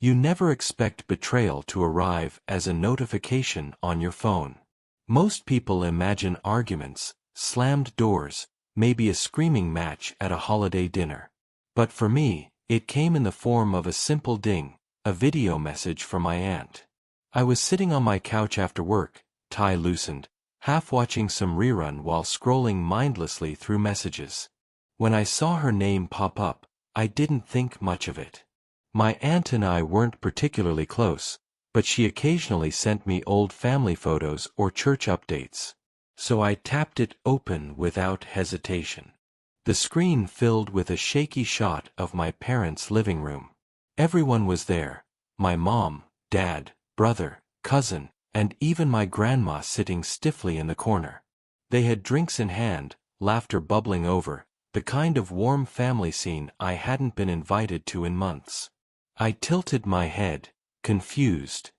You never expect betrayal to arrive as a notification on your phone. Most people imagine arguments, slammed doors, maybe a screaming match at a holiday dinner. But for me, it came in the form of a simple ding, a video message from my aunt. I was sitting on my couch after work, tie loosened, half watching some rerun while scrolling mindlessly through messages. When I saw her name pop up, I didn't think much of it. My aunt and I weren't particularly close, but she occasionally sent me old family photos or church updates. So I tapped it open without hesitation. The screen filled with a shaky shot of my parents' living room. Everyone was there: my mom, dad, brother, cousin, and even my grandma sitting stiffly in the corner. They had drinks in hand, laughter bubbling over, the kind of warm family scene I hadn't been invited to in months. I tilted my head, confused.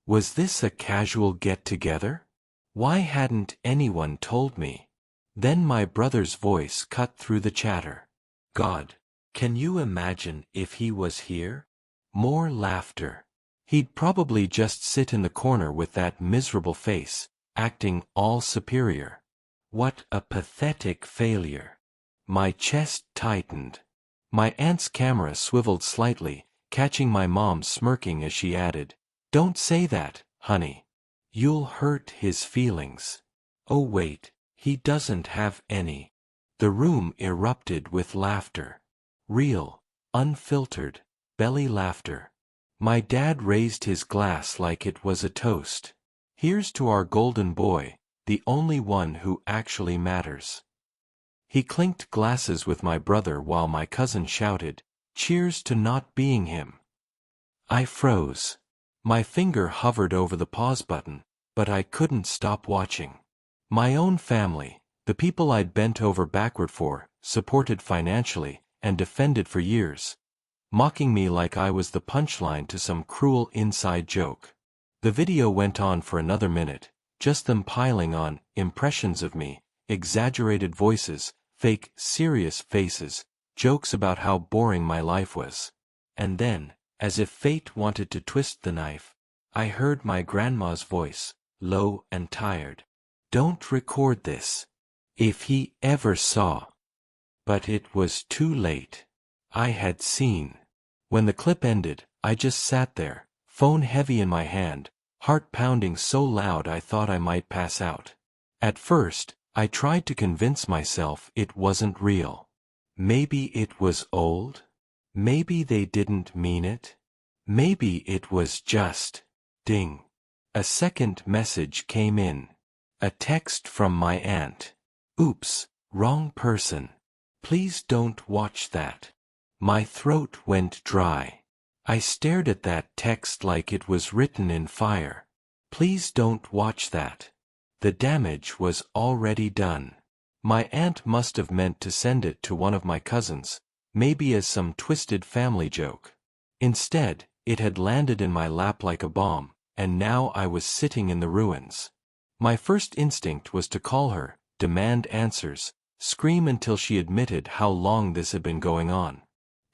Was this a casual get-together? Why hadn't anyone told me? Then my brother's voice cut through the chatter. God, can you imagine if he was here? More laughter. He'd probably just sit in the corner with that miserable face, acting all superior. What a pathetic failure. My chest tightened. My aunt's camera swiveled slightly, catching my mom smirking as she added, "Don't say that, honey. You'll hurt his feelings." Oh wait, he doesn't have any. The room erupted with laughter. Real, unfiltered, belly laughter. My dad raised his glass like it was a toast. Here's to our golden boy, the only one who actually matters. He clinked glasses with my brother while my cousin shouted, "Cheers to not being him." I froze. My finger hovered over the pause button, but I couldn't stop watching. My own family, the people I'd bent over backward for, supported financially, and defended for years, mocking me like I was the punchline to some cruel inside joke. The video went on for another minute, just them piling on, impressions of me, exaggerated voices, fake, serious faces, jokes about how boring my life was. And then, as if fate wanted to twist the knife, I heard my grandma's voice, low and tired. "Don't record this. If he ever saw." But it was too late. I had seen. When the clip ended, I just sat there, phone heavy in my hand, heart pounding so loud I thought I might pass out. At first, I tried to convince myself it wasn't real. Maybe it was old? Maybe they didn't mean it? Maybe it was just... Ding. A second message came in. A text from my aunt. "Oops, wrong person. Please don't watch that." My throat went dry. I stared at that text like it was written in fire. Please don't watch that. The damage was already done. My aunt must have meant to send it to one of my cousins, maybe as some twisted family joke. Instead, it had landed in my lap like a bomb, and now I was sitting in the ruins. My first instinct was to call her, demand answers, scream until she admitted how long this had been going on.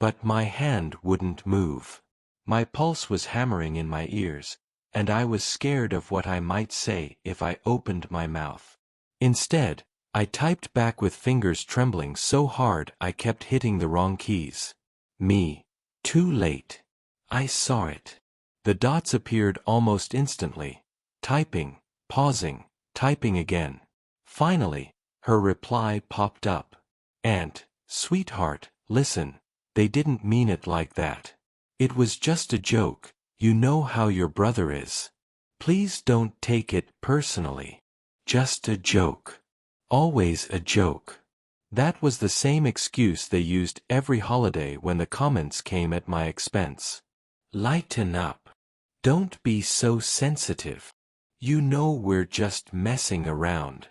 But my hand wouldn't move. My pulse was hammering in my ears, and I was scared of what I might say if I opened my mouth. Instead, I typed back with fingers trembling so hard I kept hitting the wrong keys. Me. Too late. I saw it. The dots appeared almost instantly. Typing, pausing, typing again. Finally, her reply popped up. "Aunt, sweetheart, listen. They didn't mean it like that. It was just a joke. You know how your brother is. Please don't take it personally. Just a joke. Always a joke." That was the same excuse they used every holiday when the comments came at my expense. Lighten up. Don't be so sensitive. You know we're just messing around.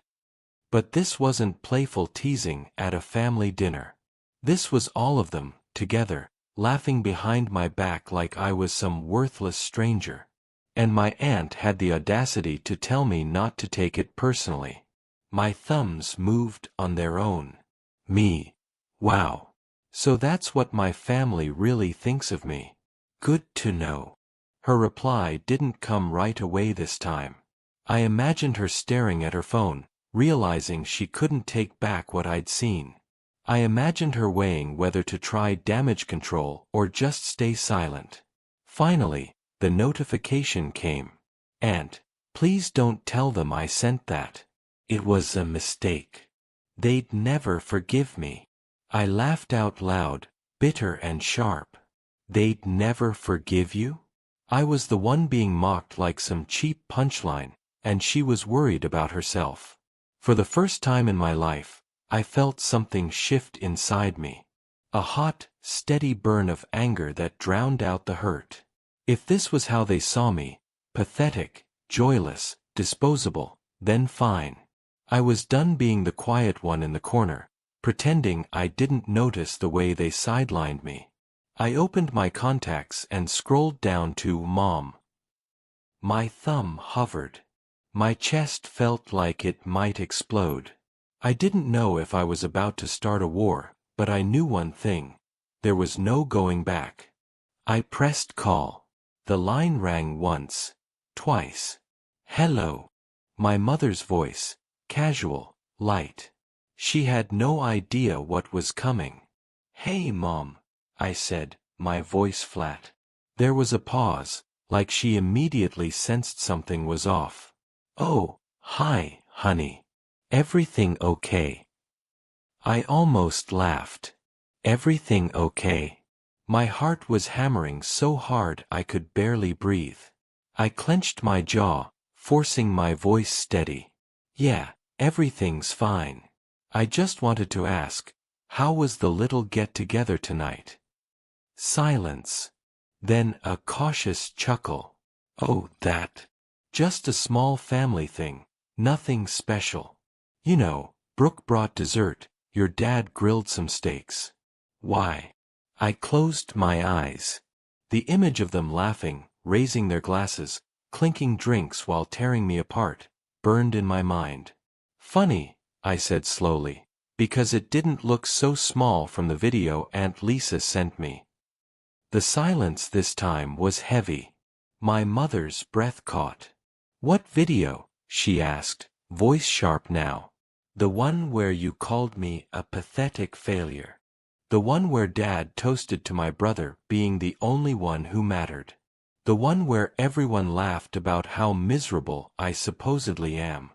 But this wasn't playful teasing at a family dinner. This was all of them, together, laughing behind my back like I was some worthless stranger. And my aunt had the audacity to tell me not to take it personally. My thumbs moved on their own. Me. Wow. So that's what my family really thinks of me. Good to know. Her reply didn't come right away this time. I imagined her staring at her phone, realizing she couldn't take back what I'd seen. I imagined her weighing whether to try damage control or just stay silent. Finally, the notification came. "Aunt, please don't tell them I sent that. It was a mistake. They'd never forgive me." I laughed out loud, bitter and sharp. They'd never forgive you? I was the one being mocked like some cheap punchline, and she was worried about herself. For the first time in my life, I felt something shift inside me. A hot, steady burn of anger that drowned out the hurt. If this was how they saw me, pathetic, joyless, disposable, then fine. I was done being the quiet one in the corner, pretending I didn't notice the way they sidelined me. I opened my contacts and scrolled down to Mom. My thumb hovered. My chest felt like it might explode. I didn't know if I was about to start a war, but I knew one thing. There was no going back. I pressed call. The line rang once, twice. "Hello." My mother's voice, casual, light. She had no idea what was coming. "Hey, Mom," I said, my voice flat. There was a pause, like she immediately sensed something was off. "Oh, hi, honey. Everything okay?" I almost laughed. Everything okay? My heart was hammering so hard I could barely breathe. I clenched my jaw, forcing my voice steady. "Yeah, everything's fine. I just wanted to ask, how was the little get-together tonight?" Silence. Then a cautious chuckle. "Oh, that. Just a small family thing, nothing special. You know, Brooke brought dessert, your dad grilled some steaks." "Why?" I closed my eyes. The image of them laughing, raising their glasses, clinking drinks while tearing me apart, burned in my mind. "Funny," I said slowly, "because it didn't look so small from the video Aunt Lisa sent me." The silence this time was heavy. My mother's breath caught. "What video?" she asked, voice sharp now. "The one where you called me a pathetic failure. The one where Dad toasted to my brother being the only one who mattered. The one where everyone laughed about how miserable I supposedly am."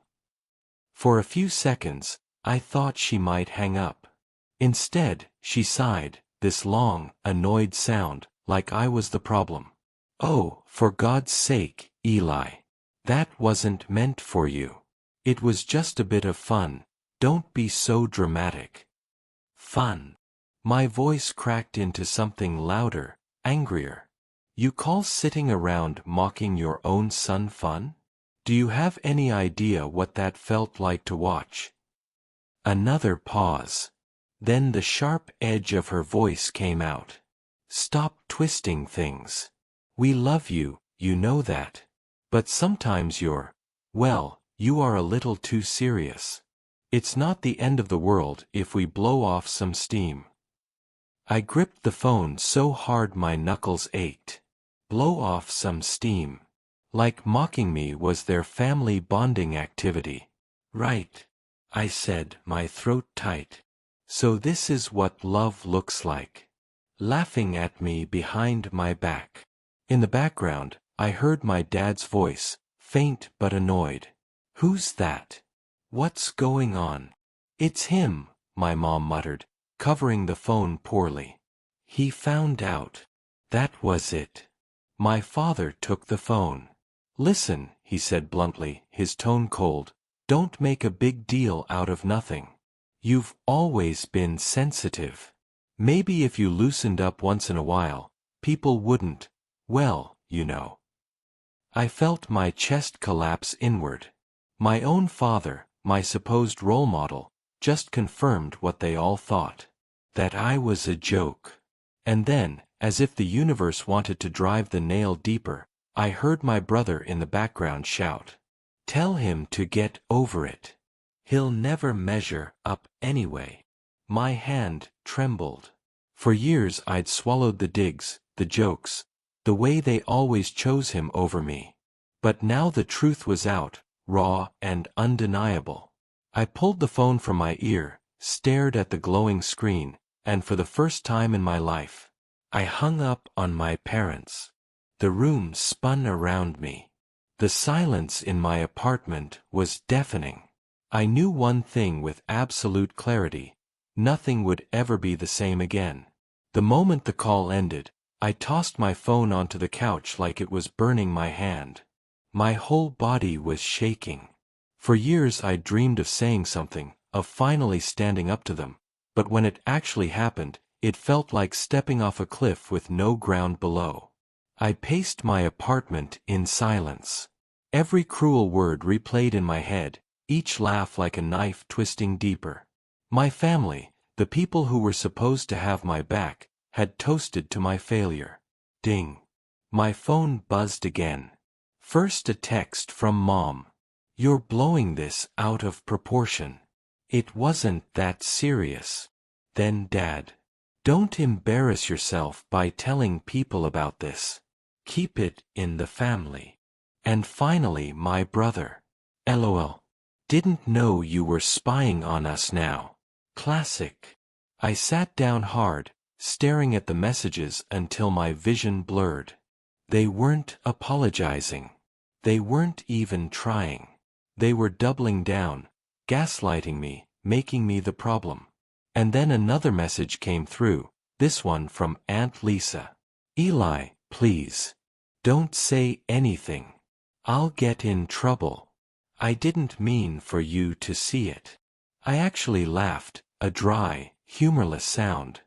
For a few seconds, I thought she might hang up. Instead, she sighed, this long, annoyed sound, like I was the problem. "Oh, for God's sake, Eli. That wasn't meant for you. It was just a bit of fun. Don't be so dramatic." "Fun?" My voice cracked into something louder, angrier. "You call sitting around mocking your own son fun? Do you have any idea what that felt like to watch?" Another pause. Then the sharp edge of her voice came out. "Stop twisting things. We love you, you know that. But sometimes well, you are a little too serious. It's not the end of the world if we blow off some steam." I gripped the phone so hard my knuckles ached. Blow off some steam. Like mocking me was their family bonding activity. "Right," I said, my throat tight. "So this is what love looks like. Laughing at me behind my back." In the background, I heard my dad's voice, faint but annoyed. "Who's that? What's going on?" "It's him," my mom muttered, covering the phone poorly. "He found out. That was it." My father took the phone. "Listen," he said bluntly, his tone cold, "don't make a big deal out of nothing. You've always been sensitive. Maybe if you loosened up once in a while, people wouldn't, well, you know." I felt my chest collapse inward. My own father, my supposed role model, just confirmed what they all thought. That I was a joke. And then, as if the universe wanted to drive the nail deeper, I heard my brother in the background shout, "Tell him to get over it. He'll never measure up anyway." My hand trembled. For years I'd swallowed the digs, the jokes, the way they always chose him over me. But now the truth was out, raw and undeniable. I pulled the phone from my ear, stared at the glowing screen, and for the first time in my life, I hung up on my parents. The room spun around me. The silence in my apartment was deafening. I knew one thing with absolute clarity: nothing would ever be the same again. The moment the call ended, I tossed my phone onto the couch like it was burning my hand. My whole body was shaking. For years I dreamed of saying something, of finally standing up to them, but when it actually happened, it felt like stepping off a cliff with no ground below. I paced my apartment in silence. Every cruel word replayed in my head, each laugh like a knife twisting deeper. My family, the people who were supposed to have my back, had toasted to my failure. Ding. My phone buzzed again. First a text from Mom. "You're blowing this out of proportion. It wasn't that serious." Then Dad. "Don't embarrass yourself by telling people about this. Keep it in the family." And finally my brother. "LOL. Didn't know you were spying on us now." Classic. I sat down hard, staring at the messages until my vision blurred. They weren't apologizing. They weren't even trying. They were doubling down, gaslighting me, making me the problem. And then another message came through, this one from Aunt Lisa. "Eli, please. Don't say anything. I'll get in trouble. I didn't mean for you to see it." I actually laughed, a dry, humorless sound.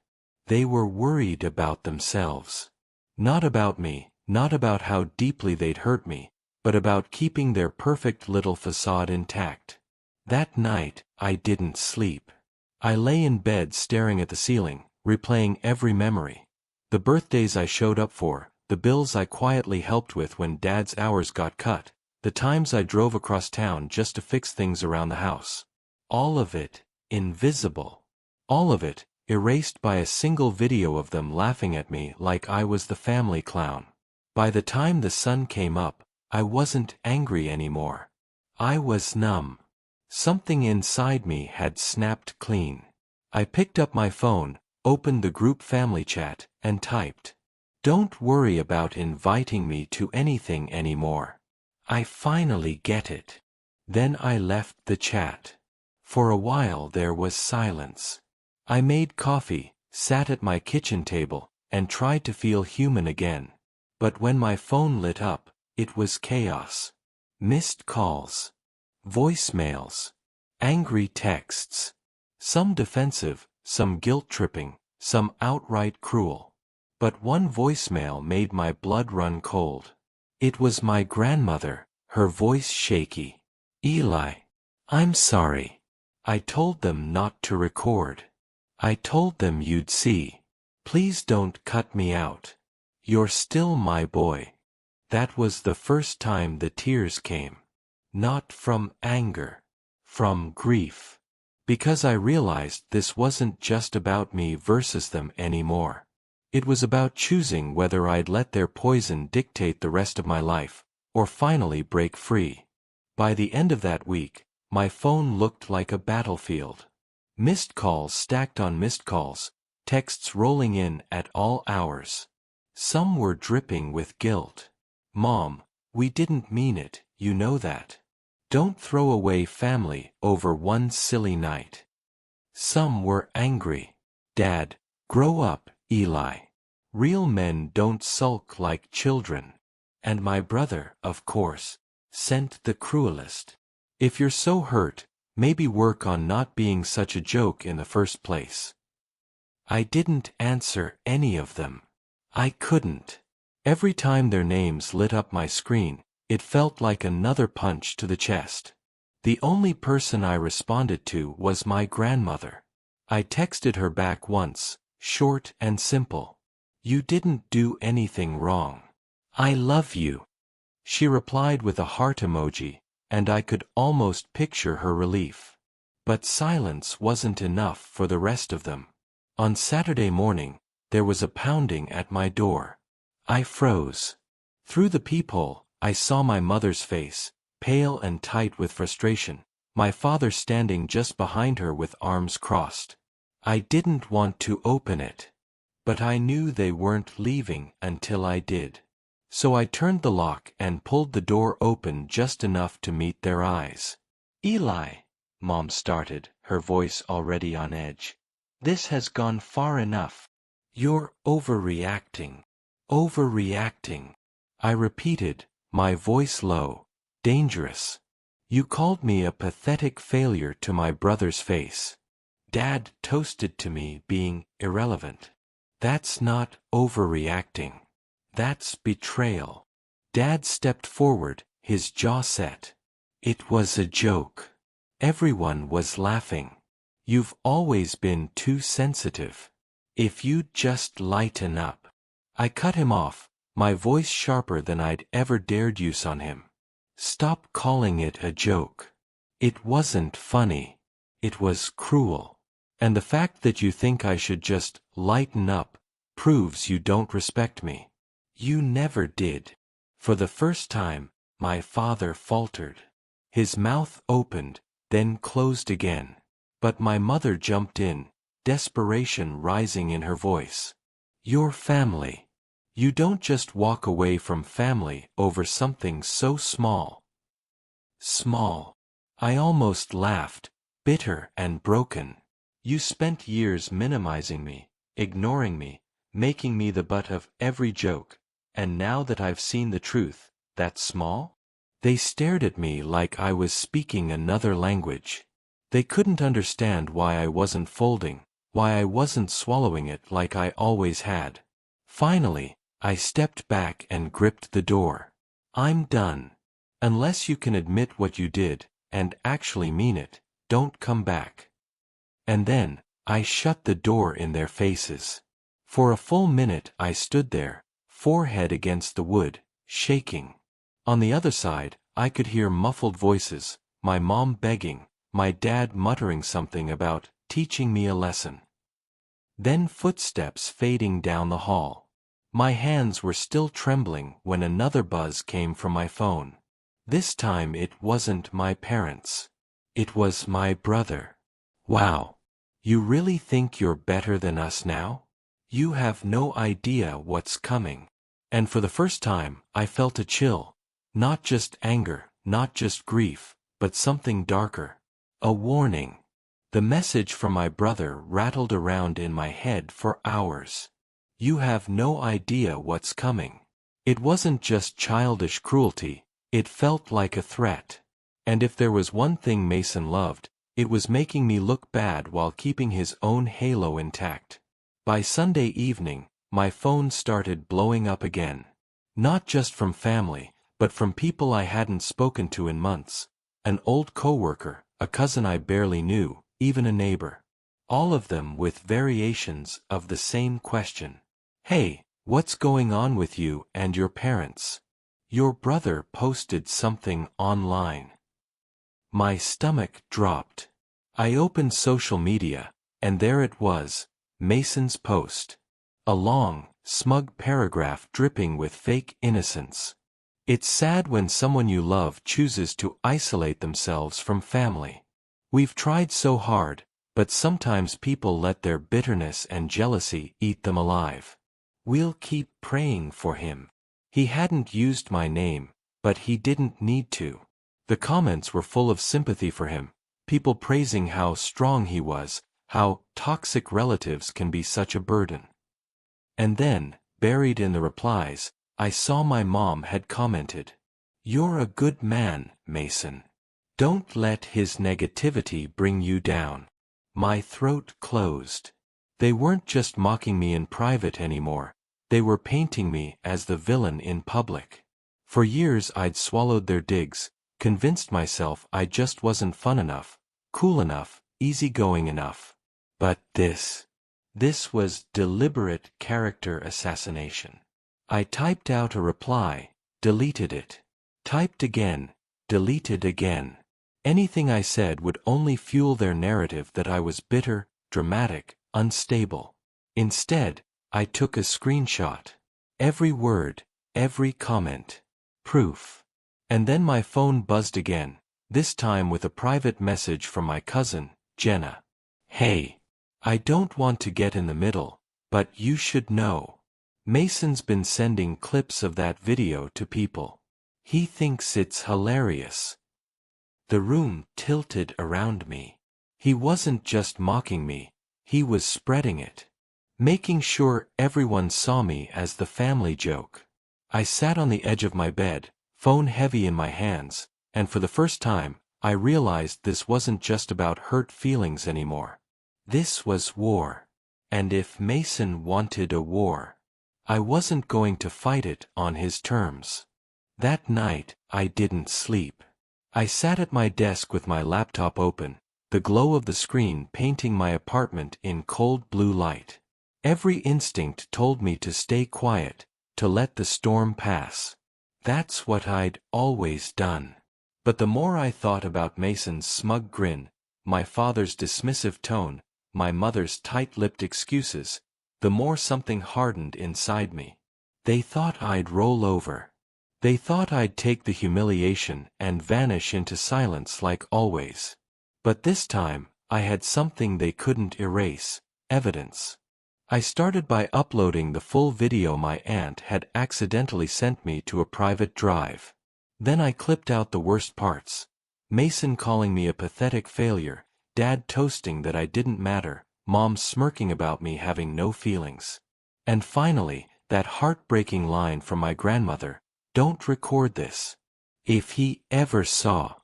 They were worried about themselves. Not about me, not about how deeply they'd hurt me, but about keeping their perfect little facade intact. That night, I didn't sleep. I lay in bed staring at the ceiling, replaying every memory. The birthdays I showed up for, the bills I quietly helped with when Dad's hours got cut, the times I drove across town just to fix things around the house. All of it, invisible. All of it, erased by a single video of them laughing at me like I was the family clown. By the time the sun came up, I wasn't angry anymore. I was numb. Something inside me had snapped clean. I picked up my phone, opened the group family chat, and typed, "Don't worry about inviting me to anything anymore. I finally get it." Then I left the chat. For a while there was silence. I made coffee, sat at my kitchen table, and tried to feel human again. But when my phone lit up, it was chaos. Missed calls. Voicemails. Angry texts. Some defensive, some guilt-tripping, some outright cruel. But one voicemail made my blood run cold. It was my grandmother, her voice shaky. "Eli. I'm sorry. I told them not to record. I told them you'd see. Please don't cut me out. You're still my boy." That was the first time the tears came. Not from anger. From grief. Because I realized this wasn't just about me versus them anymore. It was about choosing whether I'd let their poison dictate the rest of my life, or finally break free. By the end of that week, my phone looked like a battlefield. Missed calls stacked on missed calls, texts rolling in at all hours. Some were dripping with guilt. "Mom, we didn't mean it, you know that. Don't throw away family over one silly night." Some were angry. "Dad, grow up, Eli. Real men don't sulk like children." And my brother, of course, sent the cruelest. "If you're so hurt, maybe work on not being such a joke in the first place." I didn't answer any of them. I couldn't. Every time their names lit up my screen, it felt like another punch to the chest. The only person I responded to was my grandmother. I texted her back once, short and simple. "You didn't do anything wrong. I love you." She replied with a heart emoji, and I could almost picture her relief. But silence wasn't enough for the rest of them. On Saturday morning, there was a pounding at my door. I froze. Through the peephole, I saw my mother's face, pale and tight with frustration, my father standing just behind her with arms crossed. I didn't want to open it. But I knew they weren't leaving until I did. So I turned the lock and pulled the door open just enough to meet their eyes. "Eli," Mom started, her voice already on edge. "This has gone far enough. You're overreacting. Overreacting." I repeated, my voice low. "Dangerous. You called me a pathetic failure to my brother's face. Dad toasted to me being irrelevant. That's not overreacting. That's betrayal." Dad stepped forward, his jaw set. "It was a joke. Everyone was laughing. You've always been too sensitive. If you'd just lighten up." I cut him off, my voice sharper than I'd ever dared use on him. "Stop calling it a joke. It wasn't funny. It was cruel. And the fact that you think I should just lighten up proves you don't respect me. You never did." For the first time, my father faltered. His mouth opened, then closed again. But my mother jumped in, desperation rising in her voice. "Your family. You don't just walk away from family over something so small." Small. I almost laughed, bitter and broken. "You spent years minimizing me, ignoring me, making me the butt of every joke, and now that I've seen the truth, that's small?" They stared at me like I was speaking another language. They couldn't understand why I wasn't folding, why I wasn't swallowing it like I always had. Finally, I stepped back and gripped the door. "I'm done. Unless you can admit what you did, and actually mean it, don't come back." And then, I shut the door in their faces. For a full minute I stood there, forehead against the wood, shaking. On the other side, I could hear muffled voices, my mom begging, my dad muttering something about teaching me a lesson. Then footsteps fading down the hall. My hands were still trembling when another buzz came from my phone. This time it wasn't my parents. It was my brother. "Wow. You really think you're better than us now? You have no idea what's coming." And for the first time, I felt a chill. Not just anger, not just grief, but something darker. A warning. The message from my brother rattled around in my head for hours. "You have no idea what's coming." It wasn't just childish cruelty, it felt like a threat. And if there was one thing Mason loved, it was making me look bad while keeping his own halo intact. By Sunday evening, my phone started blowing up again. Not just from family, but from people I hadn't spoken to in months. An old coworker, a cousin I barely knew, even a neighbor. All of them with variations of the same question. "Hey, what's going on with you and your parents? Your brother posted something online." My stomach dropped. I opened social media, and there it was, Mason's post. A long, smug paragraph dripping with fake innocence. It's sad when someone you love chooses to isolate themselves from family. We've tried so hard, but sometimes people let their bitterness and jealousy eat them alive. "We'll keep praying for him. He hadn't used my name, but he didn't need to." The comments were full of sympathy for him, people praising how strong he was, how toxic relatives can be such a burden. And then, buried in the replies, I saw my mom had commented, "You're a good man, Mason. Don't let his negativity bring you down." My throat closed. They weren't just mocking me in private anymore, they were painting me as the villain in public. For years I'd swallowed their digs, convinced myself I just wasn't fun enough, cool enough, easygoing enough. But this was deliberate character assassination. I typed out a reply, deleted it. Typed again, deleted again. Anything I said would only fuel their narrative that I was bitter, dramatic, unstable. Instead, I took a screenshot. Every word, every comment. Proof. And then my phone buzzed again, this time with a private message from my cousin, Jenna. Hey. I don't want to get in the middle, but you should know. Mason's been sending clips of that video to people. He thinks it's hilarious. The room tilted around me. He wasn't just mocking me, he was spreading it. Making sure everyone saw me as the family joke. I sat on the edge of my bed, phone heavy in my hands, and for the first time, I realized this wasn't just about hurt feelings anymore. This was war. And if Mason wanted a war, I wasn't going to fight it on his terms. That night, I didn't sleep. I sat at my desk with my laptop open, the glow of the screen painting my apartment in cold blue light. Every instinct told me to stay quiet, to let the storm pass. That's what I'd always done. But the more I thought about Mason's smug grin, my father's dismissive tone, my mother's tight-lipped excuses, the more something hardened inside me. They thought I'd roll over. They thought I'd take the humiliation and vanish into silence like always. But this time, I had something they couldn't erase: evidence. I started by uploading the full video my aunt had accidentally sent me to a private drive. Then I clipped out the worst parts. Mason calling me a pathetic failure, Dad toasting that I didn't matter, Mom smirking about me having no feelings. And finally, that heartbreaking line from my grandmother, "Don't record this. If he ever saw."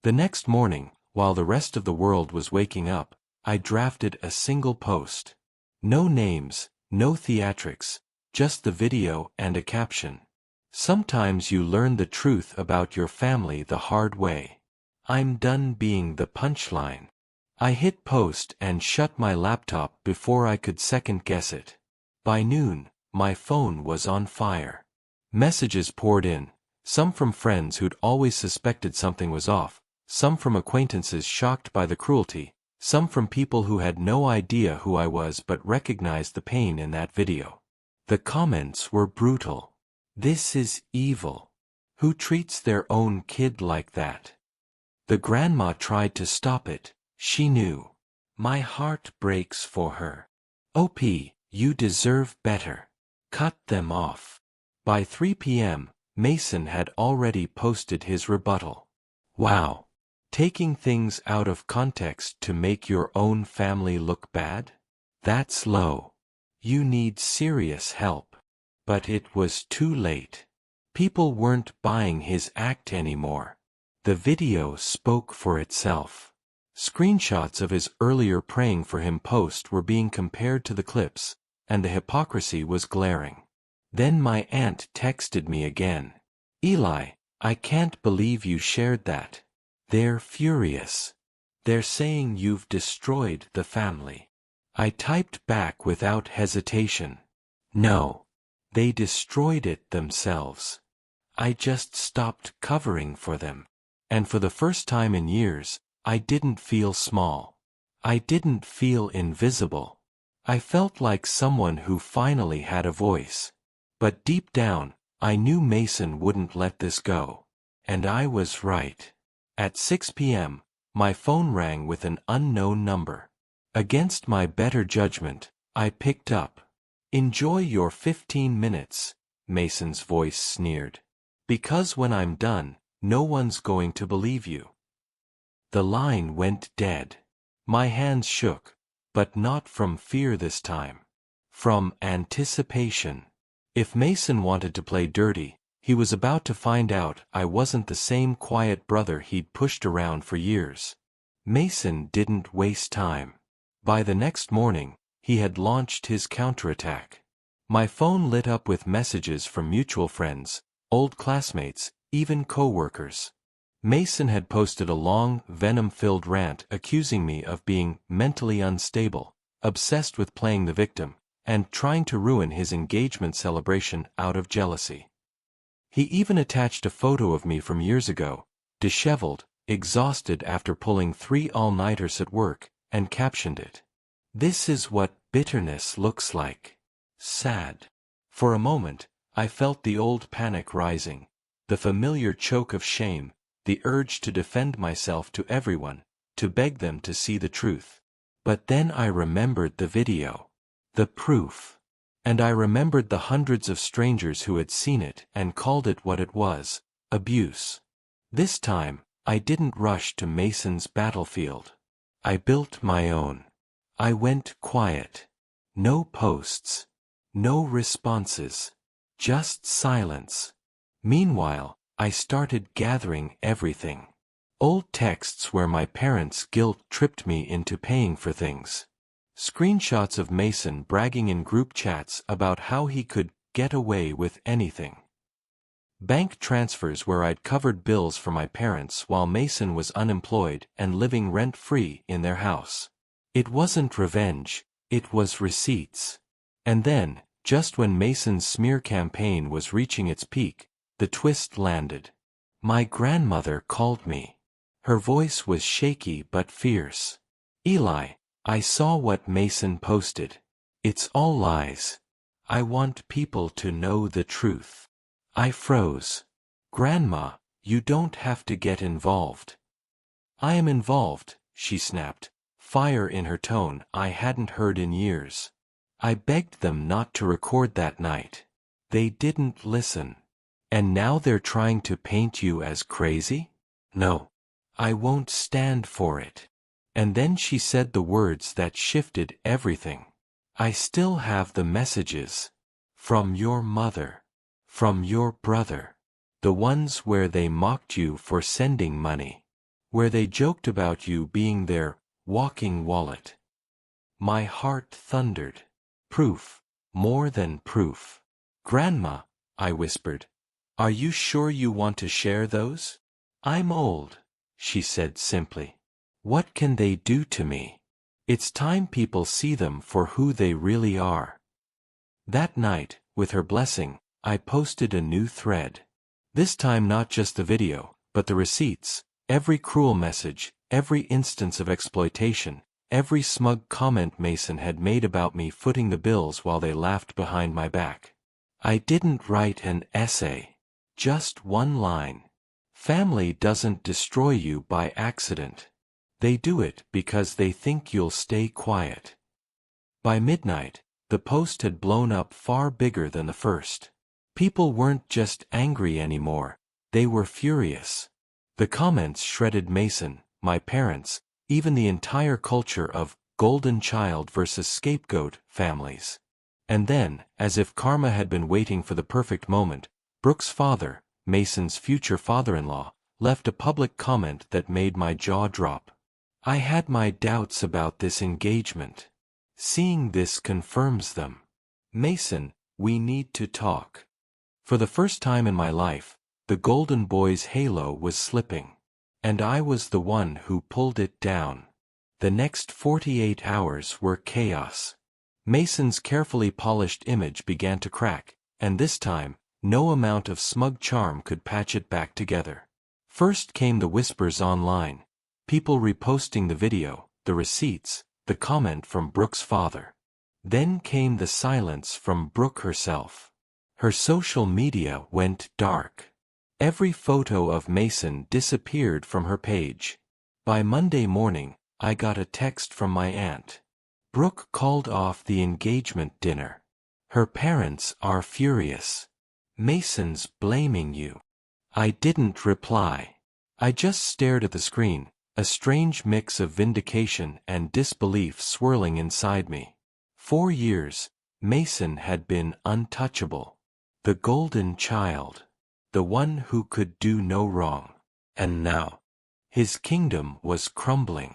The next morning, while the rest of the world was waking up, I drafted a single post. No names, no theatrics, just the video and a caption. Sometimes you learn the truth about your family the hard way. I'm done being the punchline. I hit post and shut my laptop before I could second-guess it. By noon, my phone was on fire. Messages poured in, some from friends who'd always suspected something was off, some from acquaintances shocked by the cruelty, some from people who had no idea who I was but recognized the pain in that video. The comments were brutal. "This is evil. Who treats their own kid like that?" The grandma tried to stop it, she knew. "My heart breaks for her. OP, you deserve better. Cut them off." By 3 p.m., Mason had already posted his rebuttal. Wow. Taking things out of context to make your own family look bad? That's low. You need serious help. But it was too late. People weren't buying his act anymore. The video spoke for itself. Screenshots of his earlier praying for him post were being compared to the clips, and the hypocrisy was glaring. Then my aunt texted me again. "Eli, I can't believe you shared that. They're furious. They're saying you've destroyed the family." I typed back without hesitation. "No. They destroyed it themselves. I just stopped covering for them." And for the first time in years, I didn't feel small. I didn't feel invisible. I felt like someone who finally had a voice. But deep down, I knew Mason wouldn't let this go. And I was right. At 6 p.m., my phone rang with an unknown number. Against my better judgment, I picked up. "Enjoy your 15 minutes, Mason's voice sneered. "Because when I'm done, no one's going to believe you." The line went dead. My hands shook, but not from fear this time. From anticipation. If Mason wanted to play dirty, he was about to find out I wasn't the same quiet brother he'd pushed around for years. Mason didn't waste time. By the next morning, he had launched his counterattack. My phone lit up with messages from mutual friends, old classmates, even co-workers. Mason had posted a long, venom-filled rant accusing me of being mentally unstable, obsessed with playing the victim, and trying to ruin his engagement celebration out of jealousy. He even attached a photo of me from years ago, disheveled, exhausted after pulling 3 all-nighters at work, and captioned it, "This is what bitterness looks like. Sad." For a moment, I felt the old panic rising, the familiar choke of shame, the urge to defend myself to everyone, to beg them to see the truth. But then I remembered the video. The proof. And I remembered the hundreds of strangers who had seen it and called it what it was: abuse. This time, I didn't rush to Mason's battlefield. I built my own. I went quiet. No posts. No responses. Just silence. Meanwhile, I started gathering everything. Old texts where my parents' guilt tripped me into paying for things. Screenshots of Mason bragging in group chats about how he could get away with anything. Bank transfers where I'd covered bills for my parents while Mason was unemployed and living rent-free in their house. It wasn't revenge, it was receipts. And then, just when Mason's smear campaign was reaching its peak, the twist landed. My grandmother called me. Her voice was shaky but fierce. "Eli, I saw what Mason posted. It's all lies. I want people to know the truth." I froze. "Grandma, you don't have to get involved." "I am involved," she snapped, fire in her tone I hadn't heard in years. "I begged them not to record that night. They didn't listen. And now they're trying to paint you as crazy? No. I won't stand for it." And then she said the words that shifted everything. "I still have the messages. From your mother. From your brother. The ones where they mocked you for sending money. Where they joked about you being their walking wallet." My heart thundered. "Proof. More than proof." "Grandma," I whispered, "are you sure you want to share those?" "I'm old," she said simply. "What can they do to me? It's time people see them for who they really are." That night, with her blessing, I posted a new thread. This time not just the video, but the receipts, every cruel message, every instance of exploitation, every smug comment Mason had made about me footing the bills while they laughed behind my back. I didn't write an essay. Just one line. Family doesn't destroy you by accident. They do it because they think you'll stay quiet. By midnight, the post had blown up far bigger than the first. People weren't just angry anymore, they were furious. The comments shredded Mason, my parents, even the entire culture of golden child versus scapegoat families. And then, as if karma had been waiting for the perfect moment, Brooke's father, Mason's future father-in-law, left a public comment that made my jaw drop. "I had my doubts about this engagement. Seeing this confirms them. Mason, we need to talk." For the first time in my life, the golden boy's halo was slipping. And I was the one who pulled it down. The next 48 hours were chaos. Mason's carefully polished image began to crack, and this time, no amount of smug charm could patch it back together. First came the whispers online. People reposting the video, the receipts, the comment from Brooke's father. Then came the silence from Brooke herself. Her social media went dark. Every photo of Mason disappeared from her page. By Monday morning, I got a text from my aunt. "Brooke called off the engagement dinner. Her parents are furious. Mason's blaming you." I didn't reply. I just stared at the screen, a strange mix of vindication and disbelief swirling inside me. 4 years, Mason had been untouchable. The golden child. The one who could do no wrong. And now, his kingdom was crumbling.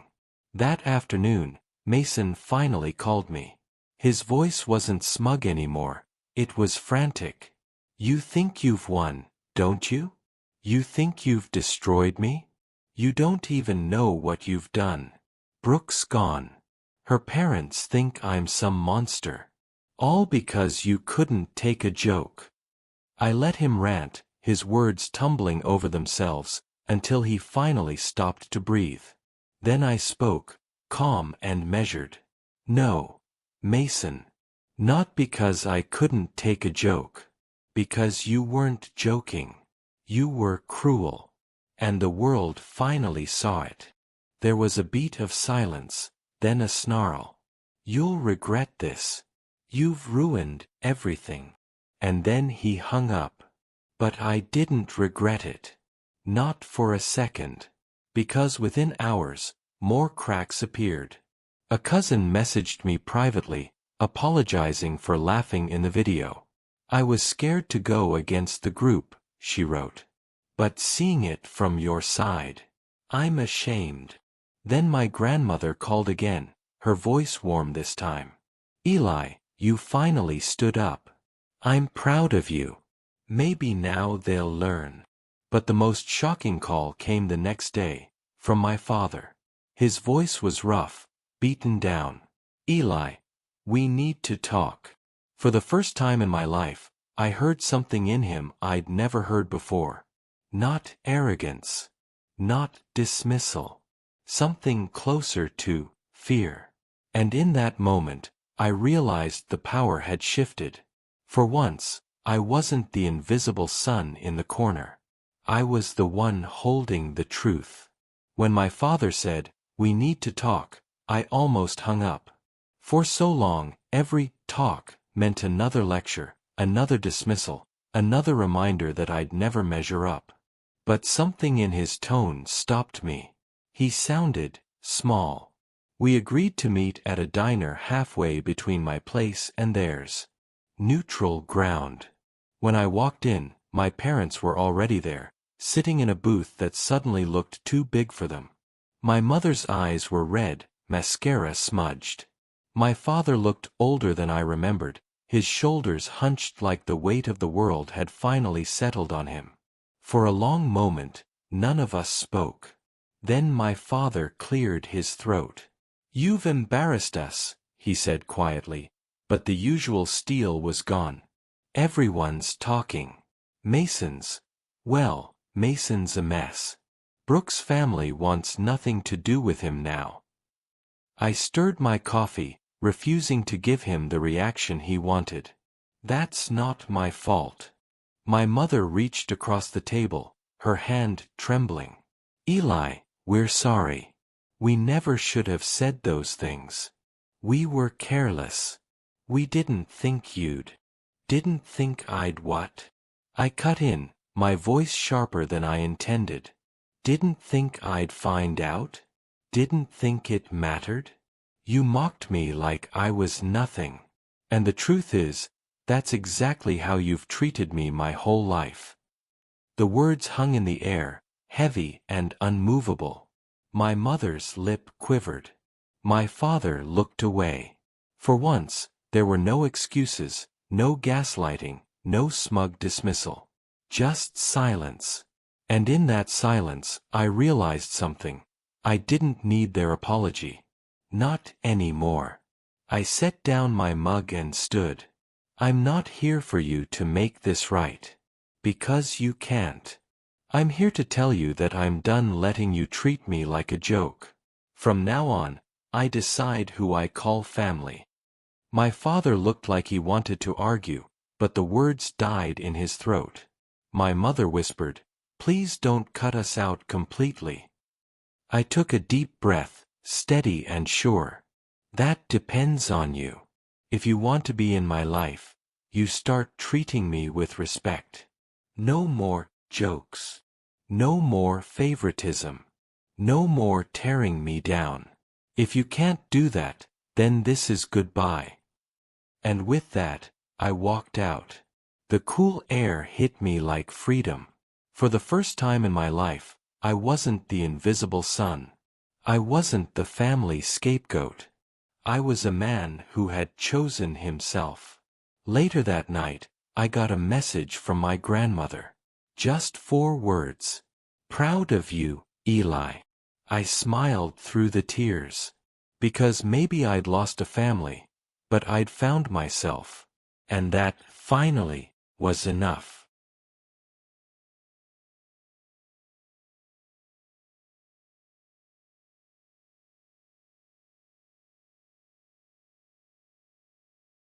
That afternoon, Mason finally called me. His voice wasn't smug anymore, it was frantic. "You think you've won, don't you? You think you've destroyed me? You don't even know what you've done. Brooke's gone. Her parents think I'm some monster. All because you couldn't take a joke." I let him rant, his words tumbling over themselves, until he finally stopped to breathe. Then I spoke, calm and measured. "No, Mason. Not because I couldn't take a joke. Because you weren't joking. You were cruel. And the world finally saw it. There was a beat of silence, then a snarl. You'll regret this. You've ruined everything. And then he hung up. But I didn't regret it. Not for a second. Because within hours, more cracks appeared. A cousin messaged me privately, apologizing for laughing in the video. I was scared to go against the group, she wrote. But seeing it from your side, I'm ashamed. Then my grandmother called again, her voice warm this time. Eli, you finally stood up. I'm proud of you. Maybe now they'll learn. But the most shocking call came the next day, from my father. His voice was rough, beaten down. Eli, we need to talk. For the first time in my life, I heard something in him I'd never heard before. Not arrogance. Not dismissal. Something closer to fear. And in that moment, I realized the power had shifted. For once, I wasn't the invisible son in the corner. I was the one holding the truth. When my father said, we need to talk, I almost hung up. For so long, every talk meant another lecture, another dismissal, another reminder that I'd never measure up. But something in his tone stopped me. He sounded small. We agreed to meet at a diner halfway between my place and theirs. Neutral ground. When I walked in, my parents were already there, sitting in a booth that suddenly looked too big for them. My mother's eyes were red, mascara smudged. My father looked older than I remembered, his shoulders hunched like the weight of the world had finally settled on him. For a long moment, none of us spoke. Then my father cleared his throat. You've embarrassed us, he said quietly, but the usual steel was gone. Everyone's talking. Mason's. Well, Mason's a mess. Brooke's family wants nothing to do with him now. I stirred my coffee, refusing to give him the reaction he wanted. That's not my fault. My mother reached across the table, her hand trembling. Eli, we're sorry. We never should have said those things. We were careless. We didn't think you'd. Didn't think I'd what? I cut in, my voice sharper than I intended. Didn't think I'd find out? Didn't think it mattered? You mocked me like I was nothing. And the truth is, that's exactly how you've treated me my whole life. The words hung in the air, heavy and unmovable. My mother's lip quivered. My father looked away. For once, there were no excuses, no gaslighting, no smug dismissal. Just silence. And in that silence, I realized something. I didn't need their apology. Not anymore. I set down my mug and stood. I'm not here for you to make this right. Because you can't. I'm here to tell you that I'm done letting you treat me like a joke. From now on, I decide who I call family. My father looked like he wanted to argue, but the words died in his throat. My mother whispered, please don't cut us out completely. I took a deep breath, steady and sure. That depends on you. If you want to be in my life, you start treating me with respect. No more jokes. No more favoritism. No more tearing me down. If you can't do that, then this is goodbye. And with that, I walked out. The cool air hit me like freedom. For the first time in my life, I wasn't the invisible son. I wasn't the family scapegoat. I was a man who had chosen himself. Later that night, I got a message from my grandmother. Just 4 words. Proud of you, Eli. I smiled through the tears. Because maybe I'd lost a family, but I'd found myself. And that, finally, was enough.